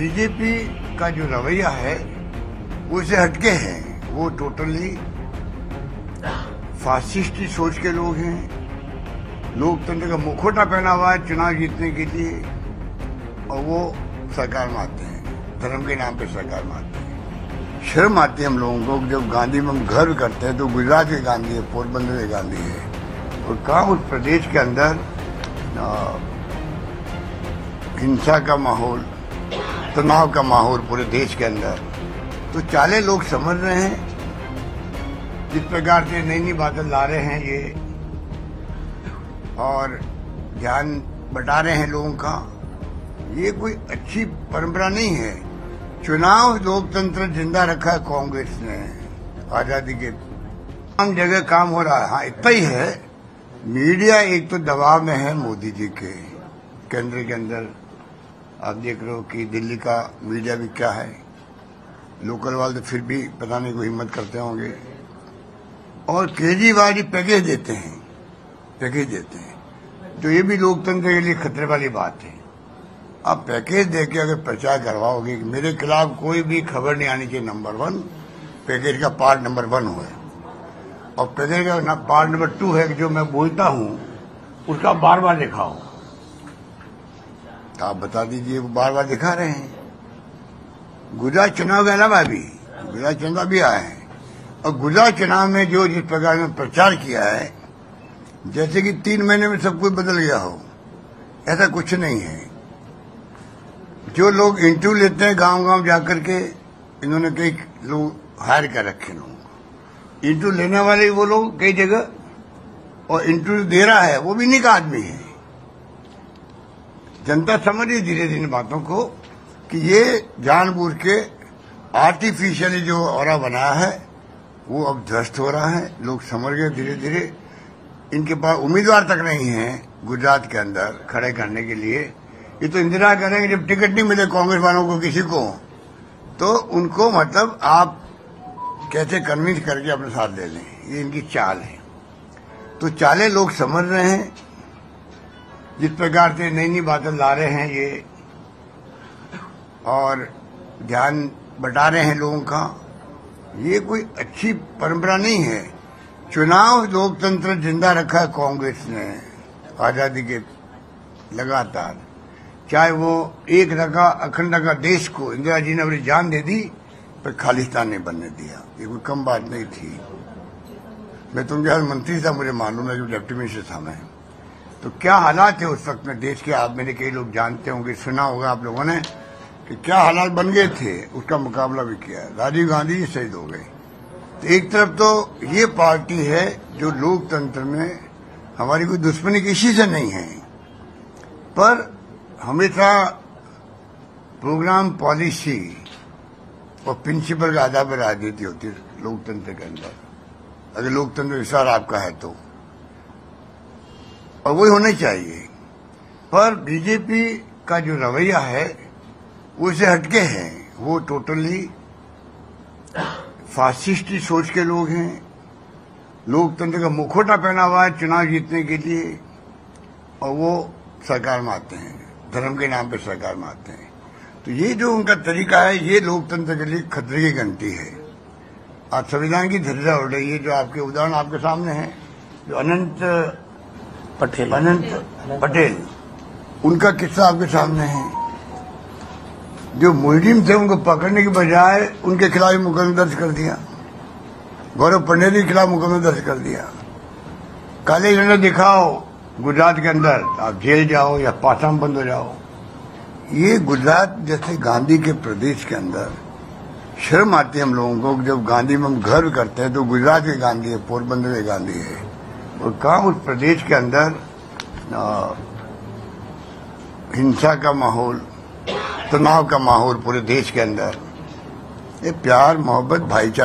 BJP का जो रवैया है वो इससे हटके है। वो टोटली फासिस्टी सोच के लोग हैं। लोकतंत्र का मुखौटा पहना हुआ है चुनाव जीतने के लिए, और वो सरकार में आते हैं, धर्म के नाम पे सरकार में आते हैं। शर्म आती है हम लोगों को। जब गांधी में हम गर्व करते हैं तो गुजरात के गांधी है, पोरबंदर के गांधी है, और कहाँ उस प्रदेश के अंदर हिंसा का माहौल, तनाव का माहौल पूरे देश के अंदर। तो चाले लोग समझ रहे हैं जिस प्रकार से नई नई बातें ला रहे हैं ये, और ध्यान बटा रहे हैं लोगों का। ये कोई अच्छी परंपरा नहीं है। चुनाव लोकतंत्र जिंदा रखा है कांग्रेस ने आजादी के तमाम जगह काम हो रहा है। हाँ, इतना ही है, मीडिया एक तो दबाव में है मोदी जी के केंद्र के अंदर। आप देख रहे हो कि दिल्ली का मीडिया भी क्या है, लोकल वाले तो फिर भी पता नहीं कोई हिम्मत करते होंगे। और केजरीवाल जी पैकेज देते हैं, तो ये भी लोकतंत्र के लिए खतरे वाली बात है। आप पैकेज देके अगर प्रचार करवाओगे कि मेरे खिलाफ कोई भी खबर नहीं आनी चाहिए, नंबर 1 पैकेज का पार्ट नंबर 1 हो है, और पैकेज का पार्ट नंबर 2 है कि जो मैं बोलता हूं उसका बार बार दिखाओ। तो आप बता दीजिए, वो बार बार दिखा रहे हैं। गुजरात चुनाव के अलावा भी गुजरात चुनाव भी आए हैं, और गुजरात चुनाव में जो जिस प्रकार में प्रचार किया है, जैसे कि 3 महीने में सब कुछ बदल गया हो, ऐसा कुछ नहीं है। जो लोग इंटरव्यू लेते हैं गांव गांव जाकर के, इन्होंने कई लोग हायर कर रखे लोगों को। इंटरव्यू लेने वाले वो लोग कई जगह, और इंटरव्यू दे रहा है वो भी निक आदमी है। जनता समझ रही धीरे धीरे बातों को कि ये जानबूझ के आर्टिफिशियली जो ऑरा बनाया है वो अब ध्वस्त हो रहा है। लोग समझ गए धीरे धीरे। इनके पास उम्मीदवार तक नहीं है गुजरात के अंदर खड़े करने के लिए। ये तो इंतजार करेंगे जब टिकट नहीं मिले कांग्रेस वालों को किसी को, तो उनको मतलब आप कैसे कन्विंस करके अपने साथ ले लें, ये इनकी चाल है। तो चाले लोग समझ रहे हैं जिस प्रकार से नई नई बातें ला रहे हैं ये, और ध्यान बटा रहे हैं लोगों का। ये कोई अच्छी परंपरा नहीं है। चुनाव लोकतंत्र जिंदा रखा है कांग्रेस ने आजादी के लगातार। चाहे वो एक रखा अखंड रखा देश को, इंदिरा जी ने अपनी जान दे दी, पर खालिस्तान नहीं बनने दिया। ये कोई कम बात नहीं थी। मैं तुम जहां मंत्री था, मुझे मालूम है, जो डिप्टी मिनिस्टर था मैं, तो क्या हालात थे उस वक्त में देश के। आप मेरे कई लोग जानते होंगे, सुना होगा आप लोगों ने कि क्या हालात बन गए थे। उसका मुकाबला भी किया। राजीव गांधी जी शहीद हो गए। तो एक तरफ तो ये पार्टी है जो लोकतंत्र में हमारी कोई दुश्मनी किसी से नहीं है, पर हमेशा प्रोग्राम, पॉलिसी और प्रिंसिपल के आधार पर राजनीति होती है लोकतंत्र के अंदर, अगर लोकतंत्र विचार आपका है तो, और वही होना चाहिए। पर बीजेपी का जो रवैया है वो इससे हटके है। वो टोटली फासिस्टी सोच के लोग हैं। लोकतंत्र का मुखौटा पहना हुआ है चुनाव जीतने के लिए, और वो सरकार में आते हैं, धर्म के नाम पे सरकार में आते हैं। तो ये जो उनका तरीका है, ये लोकतंत्र के लिए खतरे की घंटी है। आज संविधान की धज्जियां उड़ रही है। जो आपके उदाहरण आपके सामने है, जो अनंत पटेल, उनका किस्सा आपके सामने है। जो मुजरिम थे उनको पकड़ने के बजाय उनके खिलाफ मुकदमा दर्ज कर दिया। गौरव पंडित के खिलाफ मुकदमा दर्ज कर दिया। काले झंडा दिखाओ गुजरात के अंदर, आप जेल जाओ या पासा में बंद हो जाओ। ये गुजरात जैसे गांधी के प्रदेश के अंदर शर्म आती है हम लोगों को। जब गांधी में हम गर्व करते हैं तो गुजरात के गांधी है, पोरबंदर के गांधी है, और कहाँ उस प्रदेश के अंदर हिंसा का माहौल, तनाव का माहौल पूरे देश के अंदर। ये प्यार, मोहब्बत, भाईचारा